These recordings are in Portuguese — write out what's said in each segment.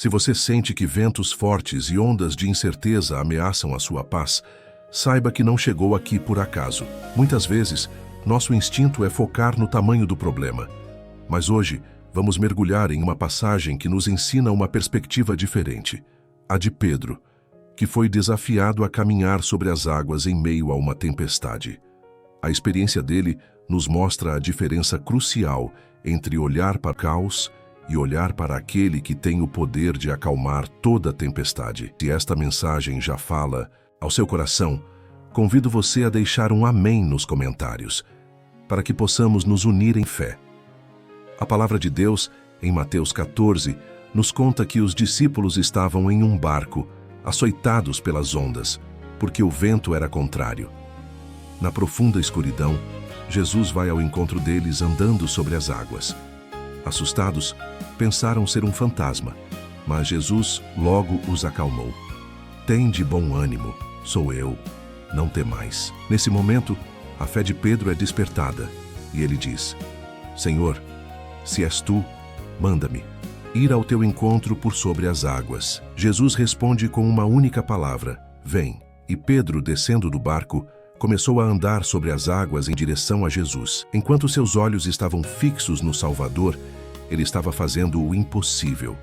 Se você sente que ventos fortes e ondas de incerteza ameaçam a sua paz, saiba que não chegou aqui por acaso. Muitas vezes, nosso instinto é focar no tamanho do problema. Mas hoje, vamos mergulhar em uma passagem que nos ensina uma perspectiva diferente, a de Pedro, que foi desafiado a caminhar sobre as águas em meio a uma tempestade. A experiência dele nos mostra a diferença crucial entre olhar para o caos e olhar para aquele que tem o poder de acalmar toda a tempestade. Se esta mensagem já fala ao seu coração, convido você a deixar um amém nos comentários, para que possamos nos unir em fé. A palavra de Deus, em Mateus 14, nos conta que os discípulos estavam em um barco, açoitados pelas ondas, porque o vento era contrário. Na profunda escuridão, Jesus vai ao encontro deles andando sobre as águas. Assustados, pensaram ser um fantasma, mas Jesus logo os acalmou. Tende bom ânimo, sou eu, não temais. Nesse momento, a fé de Pedro é despertada, e ele diz: Senhor, se és tu, manda-me ir ao teu encontro por sobre as águas. Jesus responde com uma única palavra: vem. E Pedro, descendo do barco, começou a andar sobre as águas em direção a Jesus. Enquanto seus olhos estavam fixos no Salvador, ele estava fazendo o impossível.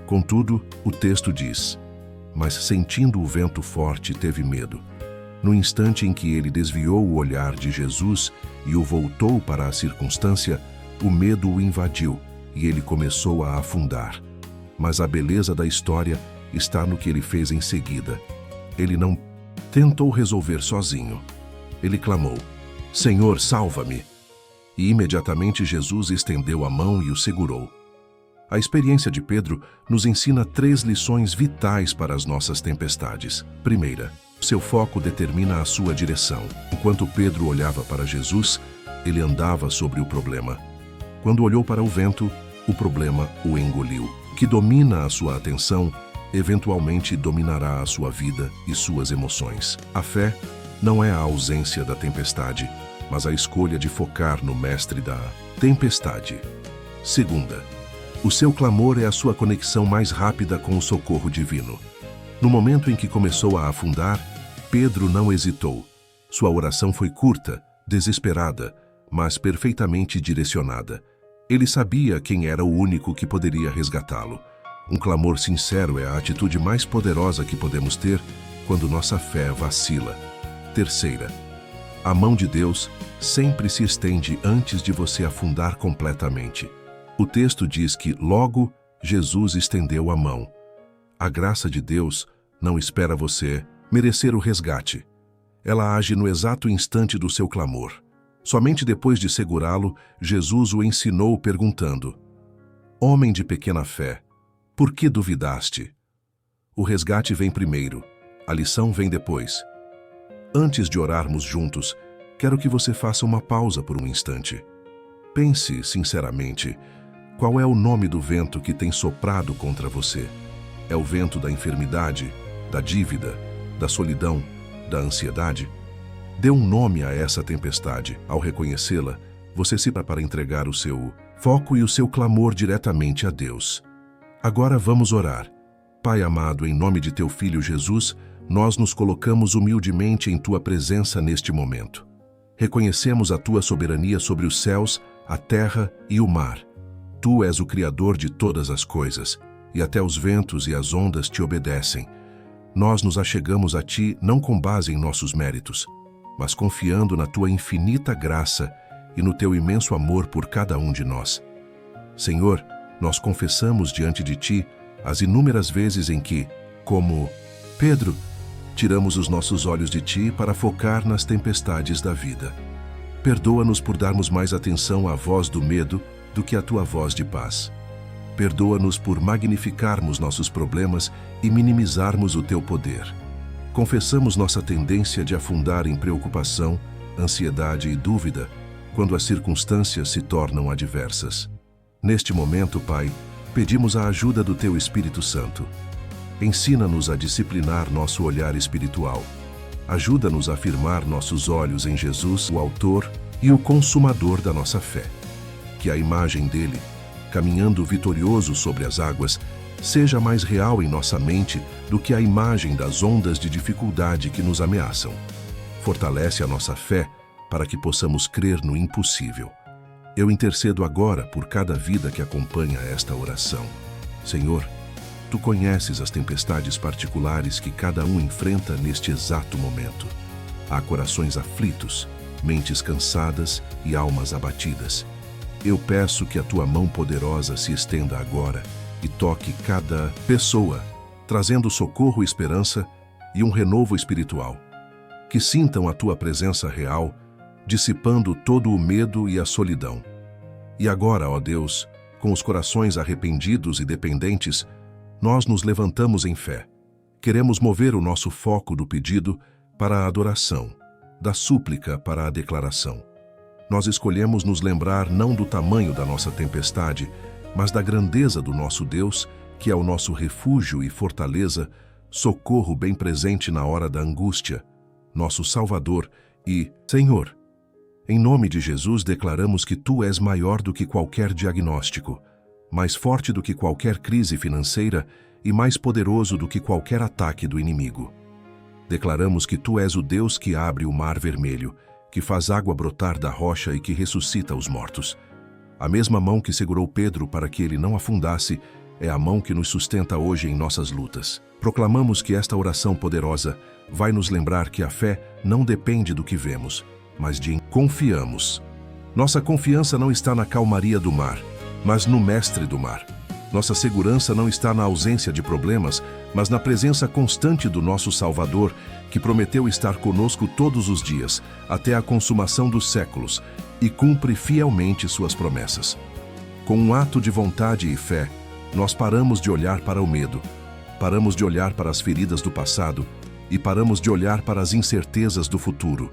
Contudo, o texto diz: mas sentindo o vento forte, teve medo. No instante em que ele desviou o olhar de Jesus e o voltou para a circunstância, o medo o invadiu e ele começou a afundar. Mas a beleza da história está no que ele fez em seguida. Ele não tentou resolver sozinho. Ele clamou: Senhor, salva-me! E imediatamente Jesus estendeu a mão e o segurou. A experiência de Pedro nos ensina 3 lições vitais para as nossas tempestades. Primeira, seu foco determina a sua direção. Enquanto Pedro olhava para Jesus, ele andava sobre o problema. Quando olhou para o vento, o problema o engoliu. O que domina a sua atenção, eventualmente dominará a sua vida e suas emoções. A fé não é a ausência da tempestade, mas a escolha de focar no mestre da tempestade. Segunda, o seu clamor é a sua conexão mais rápida com o socorro divino. No momento em que começou a afundar, Pedro não hesitou. Sua oração foi curta, desesperada, mas perfeitamente direcionada. Ele sabia quem era o único que poderia resgatá-lo. Um clamor sincero é a atitude mais poderosa que podemos ter quando nossa fé vacila. Terceira, a mão de Deus sempre se estende antes de você afundar completamente. O texto diz que, logo, Jesus estendeu a mão. A graça de Deus não espera você merecer o resgate. Ela age no exato instante do seu clamor. Somente depois de segurá-lo, Jesus o ensinou perguntando: Homem de pequena fé, por que duvidaste? O resgate vem primeiro, a lição vem depois. Antes de orarmos juntos, quero que você faça uma pausa por um instante. Pense, sinceramente, qual é o nome do vento que tem soprado contra você? É o vento da enfermidade, da dívida, da solidão, da ansiedade? Dê um nome a essa tempestade. Ao reconhecê-la, você se prepara para entregar o seu foco e o seu clamor diretamente a Deus. Agora vamos orar. Pai amado, em nome de teu Filho Jesus, nós nos colocamos humildemente em tua presença neste momento. Reconhecemos a tua soberania sobre os céus, a terra e o mar. Tu és o Criador de todas as coisas, e até os ventos e as ondas te obedecem. Nós nos achegamos a ti não com base em nossos méritos, mas confiando na tua infinita graça e no teu imenso amor por cada um de nós. Senhor, nós confessamos diante de ti as inúmeras vezes em que, como Pedro, tiramos os nossos olhos de ti para focar nas tempestades da vida. Perdoa-nos por darmos mais atenção à voz do medo do que à tua voz de paz. Perdoa-nos por magnificarmos nossos problemas e minimizarmos o teu poder. Confessamos nossa tendência de afundar em preocupação, ansiedade e dúvida quando as circunstâncias se tornam adversas. Neste momento, Pai, pedimos a ajuda do Teu Espírito Santo. Ensina-nos a disciplinar nosso olhar espiritual. Ajuda-nos a firmar nossos olhos em Jesus, o Autor e o Consumador da nossa fé. Que a imagem dele, caminhando vitorioso sobre as águas, seja mais real em nossa mente do que a imagem das ondas de dificuldade que nos ameaçam. Fortalece a nossa fé para que possamos crer no impossível. Eu intercedo agora por cada vida que acompanha esta oração. Senhor, Tu conheces as tempestades particulares que cada um enfrenta neste exato momento. Há corações aflitos, mentes cansadas e almas abatidas. Eu peço que a Tua mão poderosa se estenda agora e toque cada pessoa, trazendo socorro e esperança e um renovo espiritual. Que sintam a Tua presença real, dissipando todo o medo e a solidão. E agora, ó Deus, com os corações arrependidos e dependentes, nós nos levantamos em fé. Queremos mover o nosso foco do pedido para a adoração, da súplica para a declaração. Nós escolhemos nos lembrar não do tamanho da nossa tempestade, mas da grandeza do nosso Deus, que é o nosso refúgio e fortaleza, socorro bem presente na hora da angústia, nosso Salvador e Senhor. Em nome de Jesus declaramos que Tu és maior do que qualquer diagnóstico, mais forte do que qualquer crise financeira e mais poderoso do que qualquer ataque do inimigo. Declaramos que Tu és o Deus que abre o mar vermelho, que faz água brotar da rocha e que ressuscita os mortos. A mesma mão que segurou Pedro para que ele não afundasse é a mão que nos sustenta hoje em nossas lutas. Proclamamos que esta oração poderosa vai nos lembrar que a fé não depende do que vemos, mas de quem confiamos. Nossa confiança não está na calmaria do mar, mas no Mestre do mar. Nossa segurança não está na ausência de problemas, mas na presença constante do nosso Salvador, que prometeu estar conosco todos os dias, até a consumação dos séculos, e cumpre fielmente suas promessas. Com um ato de vontade e fé, nós paramos de olhar para o medo, paramos de olhar para as feridas do passado e paramos de olhar para as incertezas do futuro.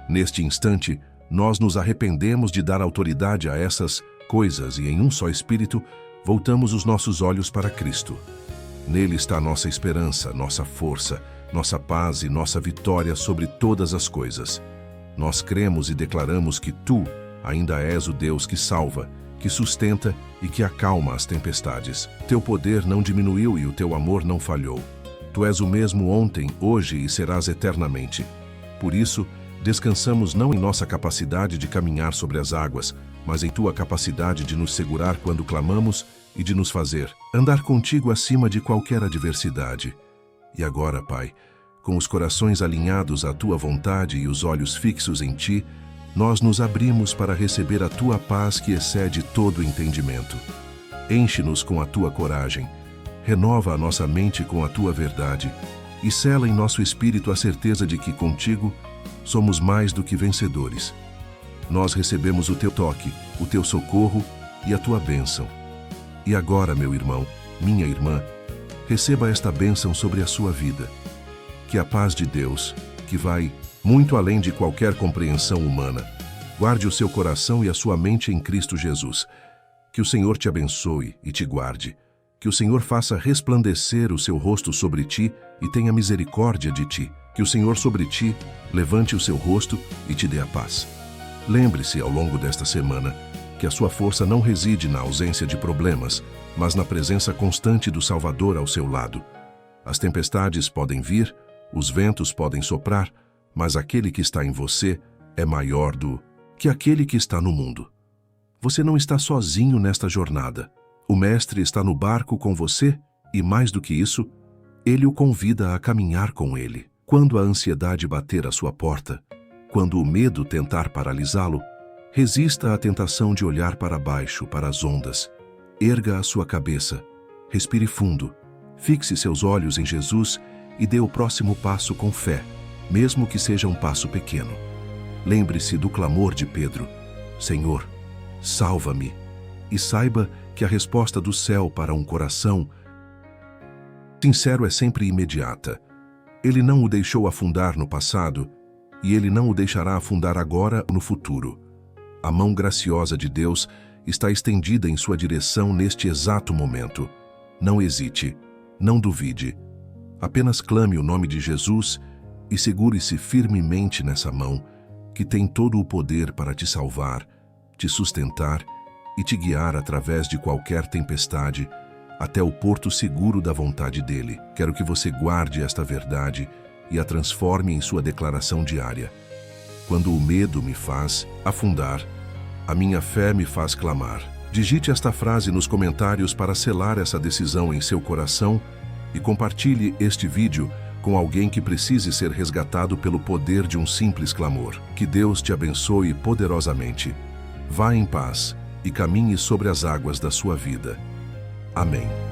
Neste instante, nós nos arrependemos de dar autoridade a essas coisas e, em um só espírito, voltamos os nossos olhos para Cristo. Nele está nossa esperança, nossa força, nossa paz e nossa vitória sobre todas as coisas. Nós cremos e declaramos que Tu ainda és o Deus que salva, que sustenta e que acalma as tempestades. Teu poder não diminuiu e o Teu amor não falhou. Tu és o mesmo ontem, hoje e serás eternamente. Por isso, descansamos não em nossa capacidade de caminhar sobre as águas, mas em Tua capacidade de nos segurar quando clamamos e de nos fazer andar contigo acima de qualquer adversidade. E agora, Pai, com os corações alinhados à Tua vontade e os olhos fixos em Ti, nós nos abrimos para receber a Tua paz que excede todo entendimento. Enche-nos com a Tua coragem, renova a nossa mente com a Tua verdade e sela em nosso espírito a certeza de que contigo somos mais do que vencedores. Nós recebemos o Teu toque, o Teu socorro e a Tua bênção. E agora, meu irmão, minha irmã, receba esta bênção sobre a sua vida. Que a paz de Deus, que vai muito além de qualquer compreensão humana, guarde o seu coração e a sua mente em Cristo Jesus. Que o Senhor te abençoe e te guarde. Que o Senhor faça resplandecer o seu rosto sobre ti e tenha misericórdia de ti. Que o Senhor sobre ti levante o seu rosto e te dê a paz. Lembre-se, ao longo desta semana, que a sua força não reside na ausência de problemas, mas na presença constante do Salvador ao seu lado. As tempestades podem vir, os ventos podem soprar, mas aquele que está em você é maior do que aquele que está no mundo. Você não está sozinho nesta jornada. O Mestre está no barco com você e, mais do que isso, Ele o convida a caminhar com Ele. Quando a ansiedade bater à sua porta, quando o medo tentar paralisá-lo, resista à tentação de olhar para baixo, para as ondas. Erga a sua cabeça, respire fundo, fixe seus olhos em Jesus e dê o próximo passo com fé, mesmo que seja um passo pequeno. Lembre-se do clamor de Pedro: Senhor, salva-me. E saiba que a resposta do céu para um coração sincero é sempre imediata. Ele não o deixou afundar no passado e Ele não o deixará afundar agora no futuro. A mão graciosa de Deus está estendida em sua direção neste exato momento. Não hesite, não duvide. Apenas clame o nome de Jesus e segure-se firmemente nessa mão, que tem todo o poder para te salvar, te sustentar e te guiar através de qualquer tempestade, até o porto seguro da vontade dele. Quero que você guarde esta verdade e a transforme em sua declaração diária. Quando o medo me faz afundar, a minha fé me faz clamar. Digite esta frase nos comentários para selar essa decisão em seu coração e compartilhe este vídeo com alguém que precise ser resgatado pelo poder de um simples clamor. Que Deus te abençoe poderosamente. Vá em paz e caminhe sobre as águas da sua vida. Amém.